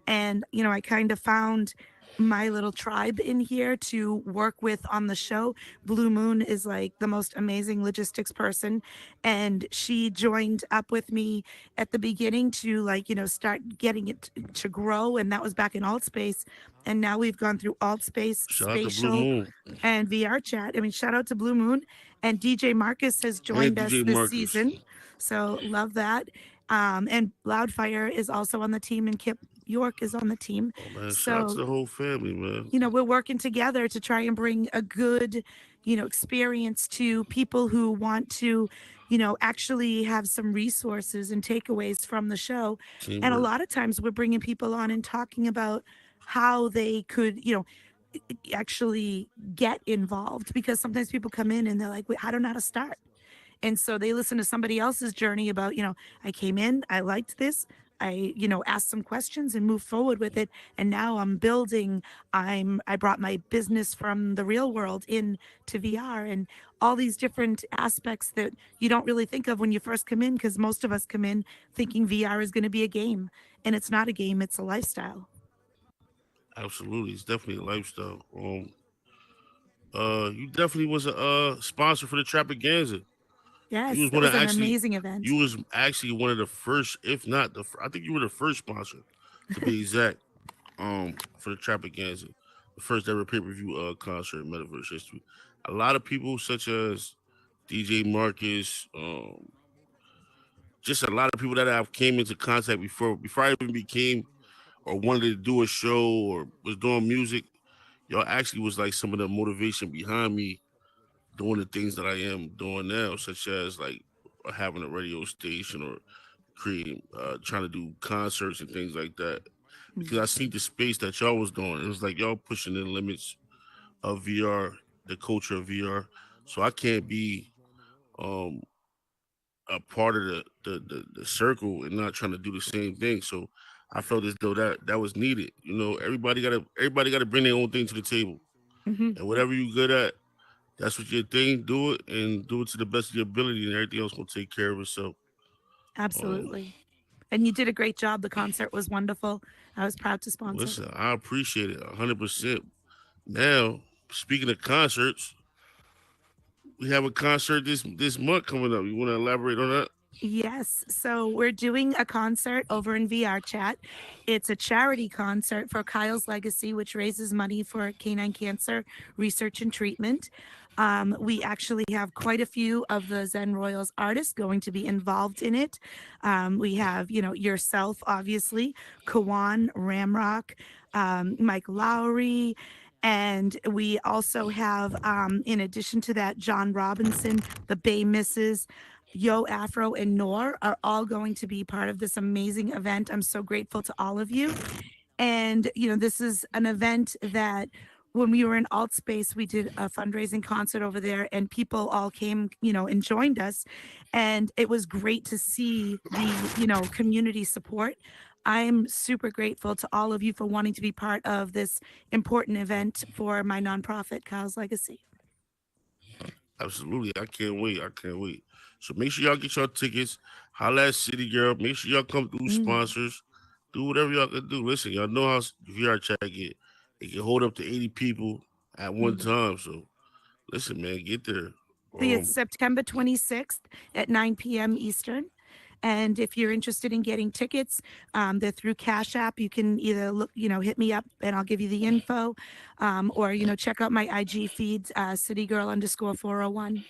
F: And, I kind of found my little tribe in here to work with on the show. Blue Moon is like the most amazing logistics person, and she joined up with me at the beginning to like, start getting it to grow, and that was back in Altspace. And now we've gone through Altspace,
A: Shout out to Blue
F: Spatial,
A: Moon
F: and VR Chat. I mean, shout out to Blue Moon, and DJ Marcus has
A: and
F: joined us
A: DJ
F: this
A: Marcus.
F: season. So love that. And Loudfire is also on the team, and Kip York is on the team.
A: Oh man, shout out to
F: So,
A: the whole family, man.
F: we're working together to try and bring a good, experience to people who want to, actually have some resources and takeaways from the show. And a
A: Teamwork.
F: lot of times we're bringing people on and talking about how they could, actually get involved, because sometimes people come in and they're like, "Wait, I don't know how to start." And so they listen to somebody else's journey about, I came in, I liked this, I, asked some questions and moved forward with it. And now I'm building, I brought my business from the real world in to VR, and all these different aspects that you don't really think of when you first come in, because most of us come in thinking VR is going to be a game, and it's not a game, it's a lifestyle.
A: Absolutely, it's definitely a lifestyle. You definitely was a sponsor for the Trappaganza. You
F: Yes,
A: was
F: that
A: one of
F: was an
A: actually,
F: amazing event.
A: you was actually one of the first, if not the, I think you were the first sponsor, to be exact. For the Trappaganza, the first ever pay per view concert in Metaverse history. A lot of people, such as DJ Marcus, just a lot of people that I've came into contact before I even became or wanted to do a show or was doing music. Y'all actually was like some of the motivation behind me doing the things that I am doing now, such as like having a radio station or creating, trying to do concerts and things like that. Because I seen the space that y'all was doing. It was like y'all pushing the limits of VR, the culture of VR. So I can't be um a part of the circle and not trying to do the same thing. So I felt as though that was needed. Everybody gotta bring their own thing to the table.
F: Hmm.
A: And whatever you good at, that's what your thing. Do it and do it to the best of your ability, and everything else gonna take care of itself. Um,
F: Absolutely. And you did a great job. The concert was wonderful. I was proud to sponsor.
A: Listen, I appreciate it 100%. Now, speaking of concerts, we have a concert this month coming up. You want to elaborate on that?
F: Yes. So we're doing a concert over in VR Chat. It's a charity concert for Kyle's Legacy, which raises money for canine cancer research and treatment. We actually have quite a few of the Zen Royals artists going to be involved in it. We have, yourself, obviously, Kawan, Ramrock, Mike Lowry. And we also have, in addition to that, John Robinson, the Bay Misses, Yo Afro, and Noor are all going to be part of this amazing event. I'm so grateful to all of you. And, this is an event that when we were in Alt Space, we did a fundraising concert over there, and people all came, and joined us. And it was great to see the, community support. I'm super grateful to all of you for wanting to be part of this important event for my nonprofit, Kyle's Legacy.
A: Absolutely. I can't wait. I can't wait. So make sure y'all get your tickets. Holla at City Girl. Make sure y'all come through
F: Mm.
A: sponsors. Do whatever y'all can do. Listen, y'all know how VR chat get. It can hold up to 80 people at one
F: Mm.
A: time. So listen, man, get there.
F: It's September 26th at 9 p.m. Eastern. And if you're interested in getting tickets, they're through Cash App. You can either look, hit me up and I'll give you the info, or, check out my IG feeds, citygirl_401.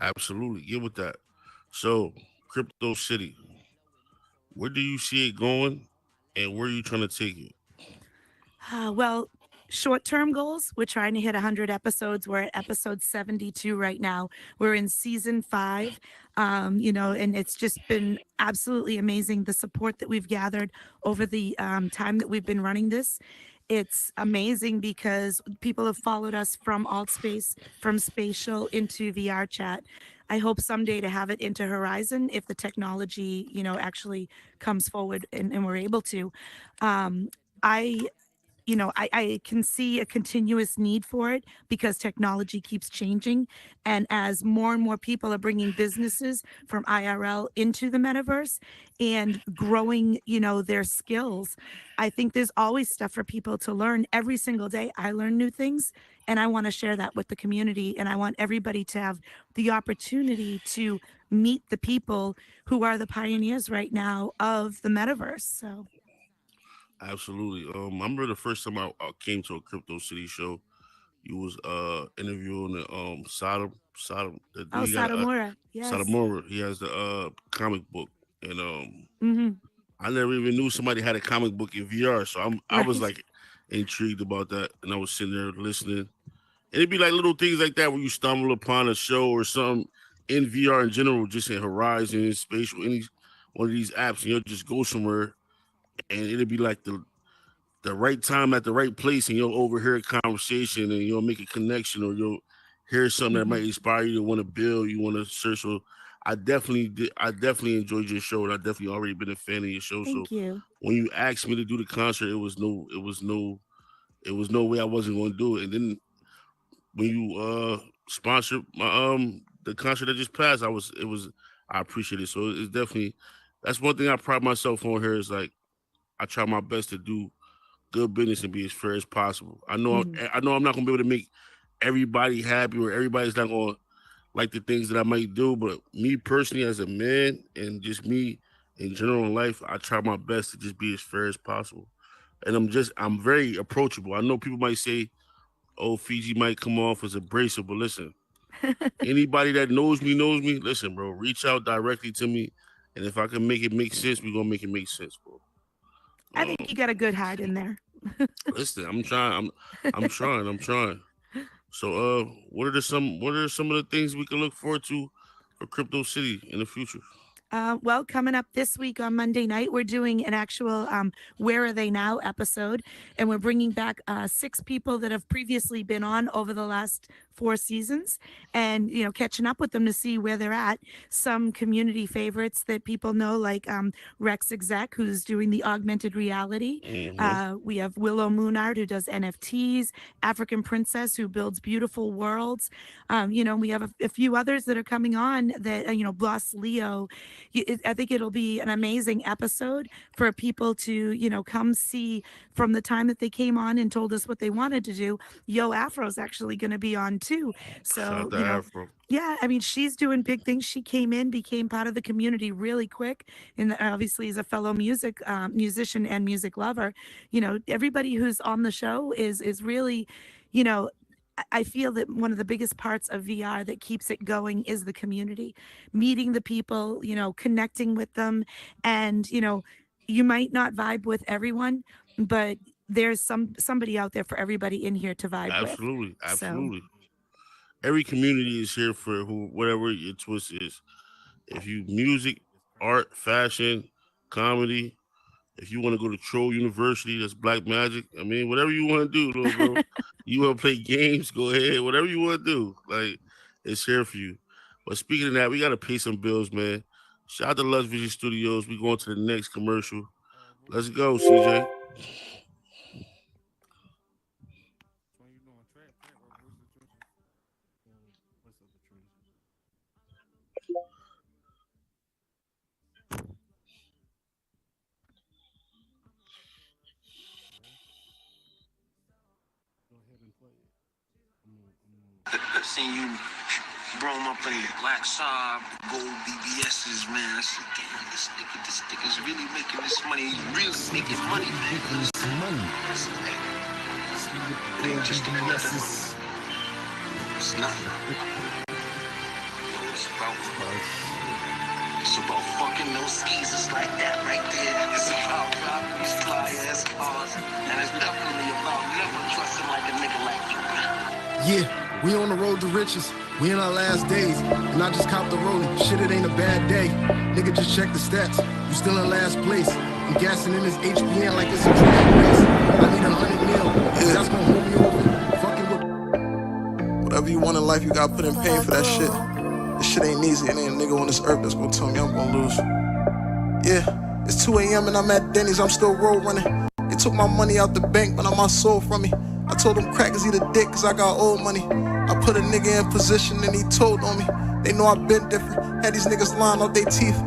A: Absolutely. Get with that. So, Crypto City, where do you see it going and where are you trying to take it?
F: Well, short-term goals, we're trying to hit 100 episodes. We're at episode 72 right now. We're in season 5, and it's just been absolutely amazing, the support that we've gathered over the time that we've been running this. It's amazing because people have followed us from Altspace, from Spatial into VR Chat. I hope someday to have it into Horizon if the technology, actually comes forward and we're able to. I I can see a continuous need for it because technology keeps changing. And as more and more people are bringing businesses from IRL into the metaverse and growing, their skills, I think there's always stuff for people to learn. Every single day, I learn new things, and I want to share that with the community. And I want everybody to have the opportunity to meet the people who are the pioneers right now of the metaverse. So.
A: Absolutely. I remember the first time I came to a Crypto City show. You was interviewing Sodom.
F: Oh,
A: He got
F: Satomura. Yes.
A: Satomura. He has the comic book, and
F: Mm-hmm.
A: I never even knew somebody had a comic book in VR. So I was
F: Right.
A: like intrigued about that, and I was sitting there listening. And it'd be like little things like that where you stumble upon a show or something in VR in general, just in Horizon, Spatial, any one of these apps, and you'll just go somewhere, and it'd be like the right time at the right place, and you'll overhear a conversation, and you'll make a connection, or you'll hear something that might inspire you to want to build, you want to search. So I definitely enjoyed your show, and I definitely already been a fan of your show.
F: Thank
A: So
F: you.
A: when you asked me to do the concert, it was no way I wasn't going to do it. And then when you sponsored my the concert that just passed, I appreciate it. So it's definitely, that's one thing I pride myself on here, is like I try my best to do good business and be as fair as possible. I know I'm not gonna be able to make everybody happy, or everybody's not gonna like the things that I might do, but me personally as a man, and just me in general in life, I try my best to just be as fair as possible. And I'm very approachable. I know people might say, oh, Fiji might come off as abrasive, but listen, anybody that knows me, listen, bro, reach out directly to me, and if I can make it make sense, we're gonna make it make sense, bro.
F: I think you got a good heart in there.
A: Listen, I'm trying. I'm trying. So, what are some of the things we can look forward to for Crypto City in the future?
F: Well, coming up this week on Monday night, we're doing an actual Where Are They Now episode, and we're bringing back 6 people that have previously been on over the last 4 seasons, and catching up with them to see where they're at. Some community favorites that people know, like Rex Exec, who's doing the augmented reality. We have Willow Moonard, who does NFTs, African Princess, who builds beautiful worlds. We have a few others that are coming on that, Boss Leo. I think it'll be an amazing episode for people to, come see from the time that they came on and told us what they wanted to do. Yo Afro's actually going to be on too. So,
A: Afro.
F: Yeah, I mean, she's doing big things. She came in, became part of the community really quick, and obviously is a fellow musician and music lover. Everybody who's on the show is really, I feel that one of the biggest parts of VR that keeps it going is the community, meeting the people, connecting with them. And, you might not vibe with everyone, but there's somebody out there for everybody in here to vibe with.
A: Absolutely. Every community is here for whatever your twist is. If you music, art, fashion, comedy, if you want to go to Troll University, that's Black Magic. I mean, whatever you want to do, little bro. You want to play games, go ahead. Whatever you want to do, like, it's here for you. But speaking of that, we got to pay some bills, man. Shout out to Lux Vision Studios. We going to the next commercial. Let's go, CJ.
E: Seeing you brought him up in the Black Saab, gold BBSs, man. I said, damn, this nigga's really making this money. He's really making money, man. It ain't just the BBSs. It's not. It's about fucking those skeezers like that right there. It's about dropping these fly ass cars. And it's definitely about never trusting like a nigga like you, man.
G: Yeah. We on the road to riches, we in our last days, and I just copped the rolling, shit it ain't a bad day. Nigga just check the stats, you still in last place. I'm gassing in this HBN like it's a drag race. I need 100 mil, that's gonna hold me over, fucking with.
H: Whatever you want in life, you gotta put in pain for that shit. This shit ain't easy, and ain't a nigga on this earth that's gonna tell me I'm gonna lose. Yeah, it's 2 a.m. and I'm at Denny's, I'm still road running. They took my money out the bank, but not my soul from me. I told them crackers eat a dick cause I got old money. I put a nigga in position and he told on me. They know I've been different, had these niggas lying out their teeth.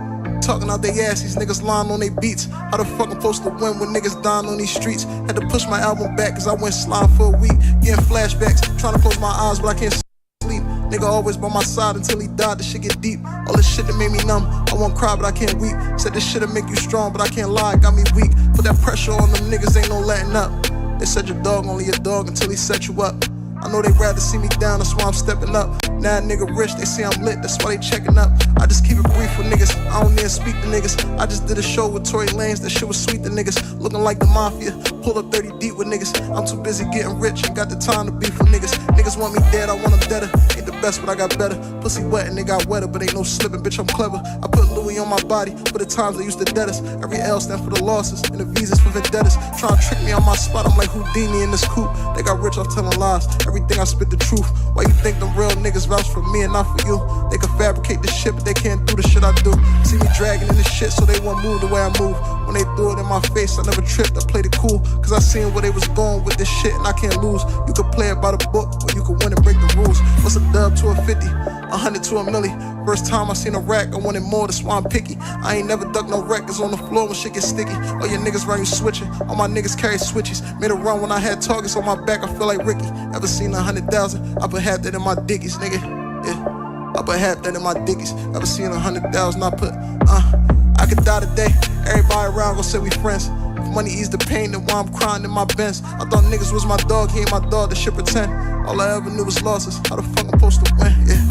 H: Talking out their ass, these niggas lying on their beats. How the fuck I'm supposed to win when niggas dying on these streets? Had to push my album back cause I went slime for a week. Getting flashbacks, trying to close my eyes but I can't sleep. Nigga always by my side until he died, this shit get deep. All this shit that made me numb, I won't cry but I can't weep. Said this shit'll make you strong but I can't lie, it got me weak. Put that pressure on them niggas, ain't no letting up. They said your dog only a dog until he set you up. I know they rather see me down, that's why I'm stepping up. Now a nigga rich, they say I'm lit, that's why they checking up. I just keep it brief with niggas, I don't even speak to niggas. I just did a show with Tory Lanez, that shit was sweet to niggas. Looking like the mafia, pull up 30 deep with niggas. I'm too busy getting rich, ain't got the time to beef with niggas. Niggas want me dead, I want them deader. Ain't the best, but I got better. Pussy wet and they got wetter, but ain't no slipping, bitch, I'm clever. I put Louis on my body, for the times they used to dead us. Every L stand for the losses, and the V's for vendettas. Trying to trick me on my spot, I'm like Houdini in this coupe. They got rich off telling lies, everything I spit the truth. Why you think them real niggas vouch for me and not for you? They can fabricate this shit, but they can't do the shit I do. See me dragging in this shit, so they won't move the way I move. When they threw it in my face, I never tripped, I played it cool. Cause I seen where they was going with this shit and I can't lose. You can play it by the book, or you can win and break the rules. What's a dub to a 50, 100 to a milli? First time I seen a rack, I wanted more, that's why I'm picky. I ain't never ducked no records on the floor when shit get sticky. All your niggas around you switching, all my niggas carry switches. Made a run when I had targets on my back, I feel like Ricky. Ever seen 100,000? I put half that in my dickies, nigga. Yeah, I put half that in my dickies. Ever seen 100,000? I put, I could die today. Everybody around gon' say we friends. If money ease the pain, then why I'm crying in my Benz. I thought niggas was my dog, he ain't my dog, that shit pretend. All I ever knew was losses. How the fuck I'm supposed to win? Yeah.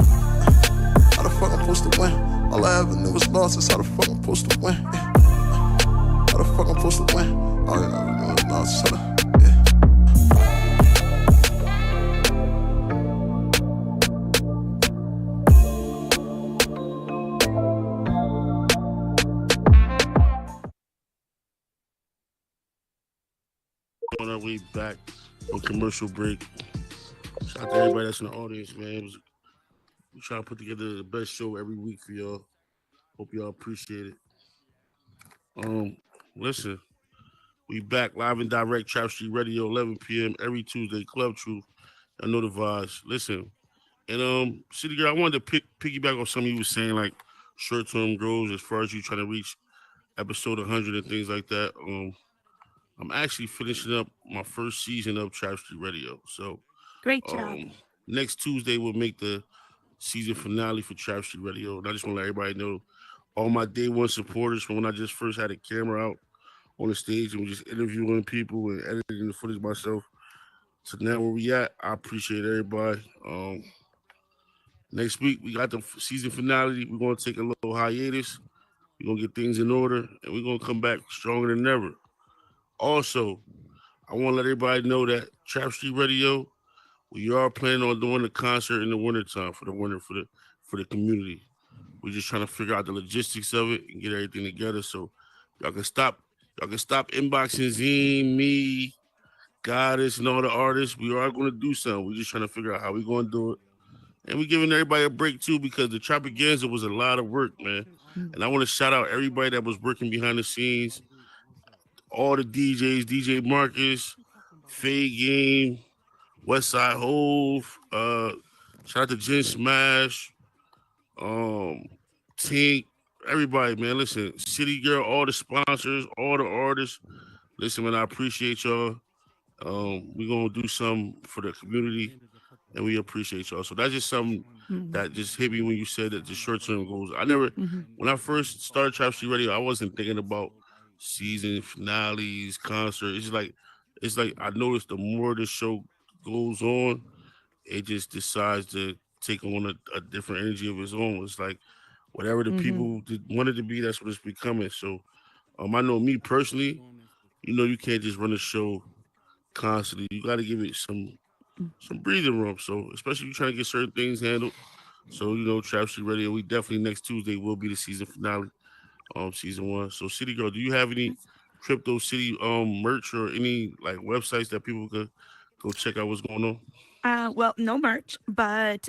H: How the fuck I'm supposed to win? All I ever knew was losses. How the fuck I'm supposed to win? Yeah. How the fuck I'm supposed to win? All I ever knew was losses. Yeah.
A: On our way back on commercial break. Shout out to everybody that's in the audience, man. We try to put together the best show every week for y'all. Hope y'all appreciate it. Listen, we back live and direct, Trapstreet Radio, 11 p.m. every Tuesday. Club Truth, I know the vibes. Listen, and City Girl, I wanted to piggyback on something you was saying, like short-term goals as far as you trying to reach episode 100 and things like that. I'm actually finishing up my first season of Trapstreet Radio. So
F: Great job.
A: Next Tuesday we'll make the season finale for Trapstreet Radio. And I just want to let everybody know, all my day one supporters from when I just first had a camera out on the stage and was just interviewing people and editing the footage myself. So now where we at, I appreciate everybody. Next week we got the season finale. We're gonna take a little hiatus. We're gonna get things in order and we're gonna come back stronger than ever. Also, I want to let everybody know that Trapstreet Radio, we are planning on doing the concert in the wintertime for the community. We're just trying to figure out the logistics of it and get everything together so y'all can stop inboxing Zine, me, Goddess, and all the artists. We are going to do something. We're just trying to figure out how we're going to do it. And we're giving everybody a break too because the Tropicanza was a lot of work, man. And I want to shout out everybody that was working behind the scenes. All the DJs, DJ Marcus, Fade Game, Westside Hove, shout out to Jen Smash, Tink, everybody, man. Listen, City Girl, all the sponsors, all the artists. Listen, man, I appreciate y'all. We're gonna do something for the community, and we appreciate y'all. So that's just something that just hit me when you said that the short-term goals. When I first started Trapstreet Radio, I wasn't thinking about season finales, concert. It's like I noticed the more the show goes on, it just decides to take on a different energy of its own. It's like whatever the people wanted to be, that's what it's becoming. So I know me personally, you can't just run a show constantly. You got to give it some breathing room. So especially if you're trying to get certain things handled. So Trapstreet Radio, we definitely next Tuesday will be the season finale. Season 1. So City Girl, do you have any Crypto City merch or any like websites that people could go check out what's going on?
F: Well, no merch, but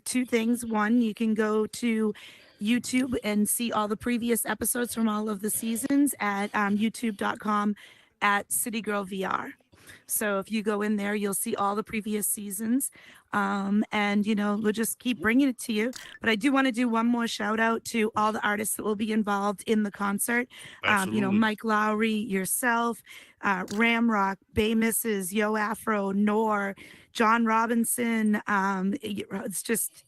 F: two things. One, you can go to YouTube and see all the previous episodes from all of the seasons at youtube.com at City Girl VR. So if you go in there, you'll see all the previous seasons. And, we'll just keep bringing it to you. But I do want to do one more shout out to all the artists that will be involved in the concert. Mike Lowry, yourself, Ramrock, Bay Misses, Yo Afro, Nor, John Robinson. It's just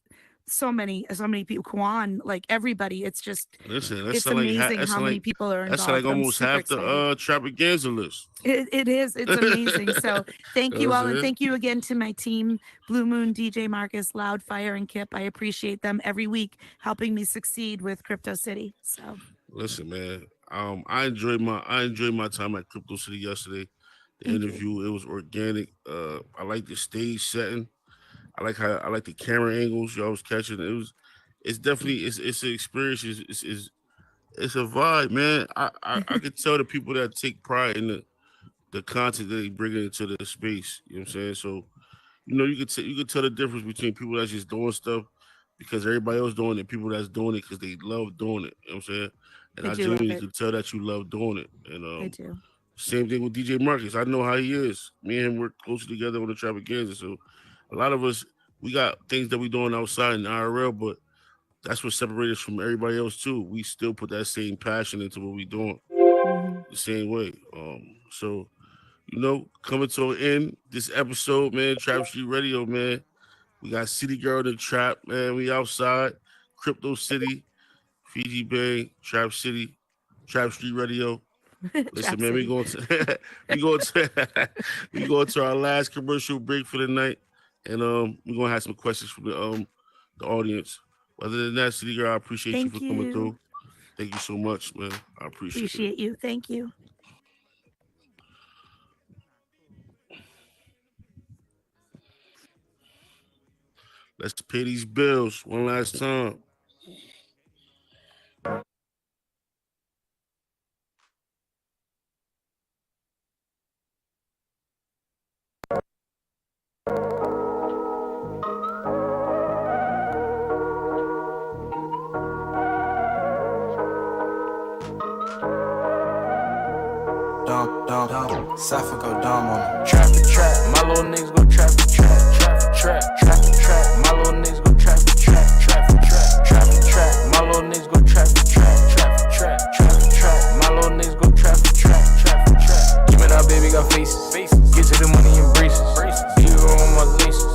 F: so many people, Kwan, like everybody. It's just, it's amazing how many people are involved.
A: That's like almost half the Trapstreet list.
F: It is. It's amazing. So thank you all. And thank you again to my team, Blue Moon, DJ Marcus, Loudfire, and Kip. I appreciate them every week helping me succeed with Crypto City. So
A: listen, man, I enjoyed my time at Crypto City yesterday. The interview, it was organic. I like the stage setting. I like the camera angles y'all was catching. It's definitely it's an experience. It's a vibe, man. I could tell the people that take pride in the content that they bring into the space. You know what I'm saying? So, you could tell the difference between people that's just doing stuff because everybody else doing it, people that's doing it because they love doing it. You know what I'm saying? And I genuinely could tell that you love doing it. And
F: I do.
A: Same thing with DJ Marcus. I know how he is. Me and him work closely together on the Trapstreet. So a lot of us, we got things that we doing outside in IRL, but that's what separates us from everybody else too. We still put that same passion into what we doing the same way. So, coming to an end, this episode, man, Trapstreet Radio, man. We got City Girl in the Trap, man. We outside, Crypto City, Fiji Bay, Trap City, Trapstreet Radio. Listen, man, we going to our last commercial break for the night, and we're gonna have some questions from the audience. Other than that, City Girl, I appreciate you for coming through. Thank you so much, man. I appreciate
F: you. Thank you.
A: Let's pay these bills one last time.
I: Cypher go dumb on him. Trap the trap, my little niggas go trap the trap, trap the trap, trap the trap, my little niggas go trap the trap, trap the trap, trap the trap, my little niggas go trap the trap, trap the trap, trap the trap, my little niggas go trap the trap, trap the trap. Give me that baby got faces, get to the money in braces, zero on my laces,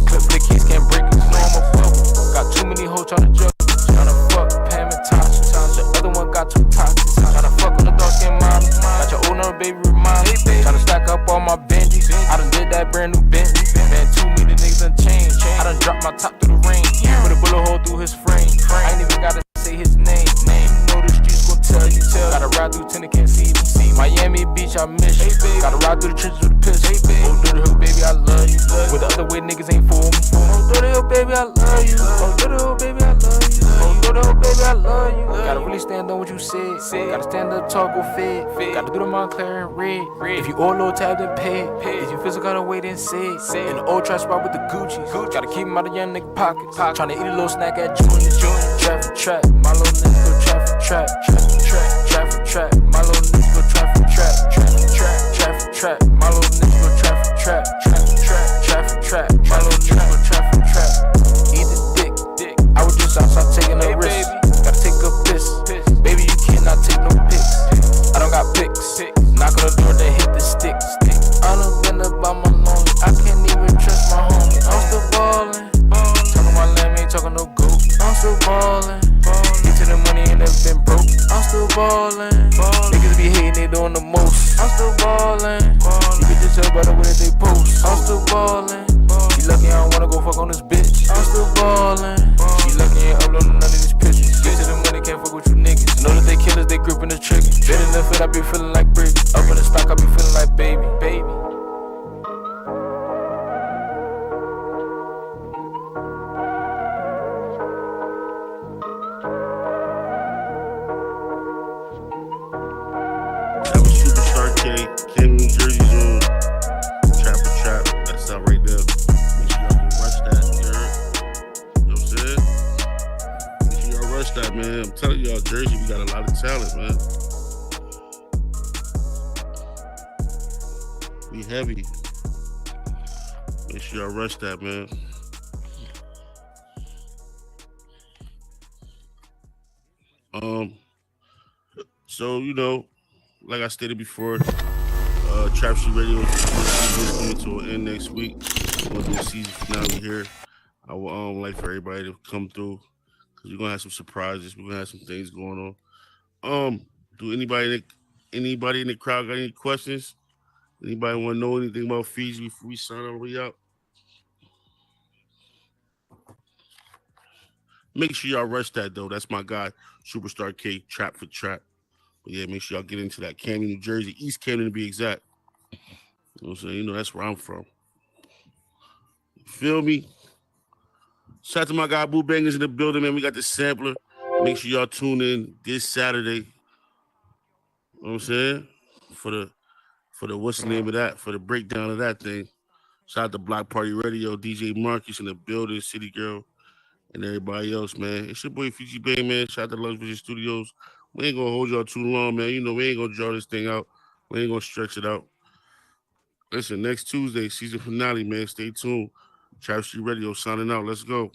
I: clip the keys can't break it, I'm a fuck. Got too many hoes tryna judge, tryna fuck Pam and Tasha, the other one got too toxic, tryna fuck with the dark skin mommy, got your old number baby remind me. Tryna stack up all my Benjis. I done did that brand new Bentley. Man, 2 million niggas done changed. I done dropped my top through the rain. Put a bullet hole through his frame. I ain't even gotta say his name. You know the streets gon' tell you. Gotta ride through tenant, can't see me. Miami Beach, I miss you. Gotta ride through the trenches with a pistol. Oh, do the hill, baby, I love you. With the other way, niggas ain't fool me. Oh, do the hill, baby, I love you. Oh, do the hill, baby, I love you. Oh, do the hill, baby, I love you. Gotta really stand on what you said. Gotta stand up, talk, go fed. Gotta do the Montclair and red. If you owe low tab, then pay. If you physical, gotta wait and say. In the old trap spot with the Gucci. Gotta keep them out of young nigga pockets. Tryna eat a little snack at Junior. Trap for trap, my little niggas go trap for trap. Trap for trap, trap for trap, my little niggas go trap for trap. Trap for trap, trap for trap, my little niggas go trap for trap. Trap for trap, trap for trap, my little niggas go trap for trap. Eat the dick, I was just outside taking a risk. Gotta take a piss, baby you cannot take no pics. I don't got pics, knock on the door to hit the stick. I done been about my lonely, I can't even trust my homie. I'm still ballin', talking my lame, ain't talking no goat. I'm still ballin', get to the money ain't never been broke. I'm still ballin', niggas be hating, they doing the most. I'm still ballin', you can just tell by the way that they post. I'm still ballin', she lucky I don't wanna go fuck on this bitch. I'm still ballin', she lucky I ain't uploading none of these pictures. Get to the money, can't fuck with you niggas. Know that they killers, they gripping the trigger. Been in the field, I be feeling like brick. Up in the stock, I be feeling like baby.
A: King, New Jersey's on Trap for Trap. That's out right there. Make sure y'all go rush that. You know what I'm saying? Make sure y'all rush that, man. I'm telling y'all, Jersey, we got a lot of talent, man. We heavy. Make sure y'all rush that, man. So like I stated before, Trapstreet Radio is coming to an end next week. We're gonna do a season finale here. I would like for everybody to come through because we're gonna have some surprises. We're gonna have some things going on. Do anybody in the crowd got any questions? Anybody want to know anything about Fiji before we sign our way out? Make sure y'all rush that though. That's my guy, Superstar K, Trap for Trap. But yeah, make sure y'all get into that. Camden, New Jersey, East Camden to be exact. You know what I'm saying? That's where I'm from. You feel me? Shout out to my guy Boo Bangers in the building, man. We got the sampler. Make sure y'all tune in this Saturday. You know what I'm saying? For the what's the name of that? For the breakdown of that thing. Shout out to Block Party Radio, DJ Marcus in the building, City Girl, and everybody else, man. It's your boy Fiji Bang, man. Shout out to Lux Vision Studios. We ain't gonna hold y'all too long, man. We ain't gonna draw this thing out. We ain't gonna stretch it out. Listen, next Tuesday, season finale, man. Stay tuned. Trapstreet Radio signing out. Let's go.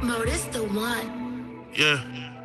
J: Mo, this the one.
A: Yeah.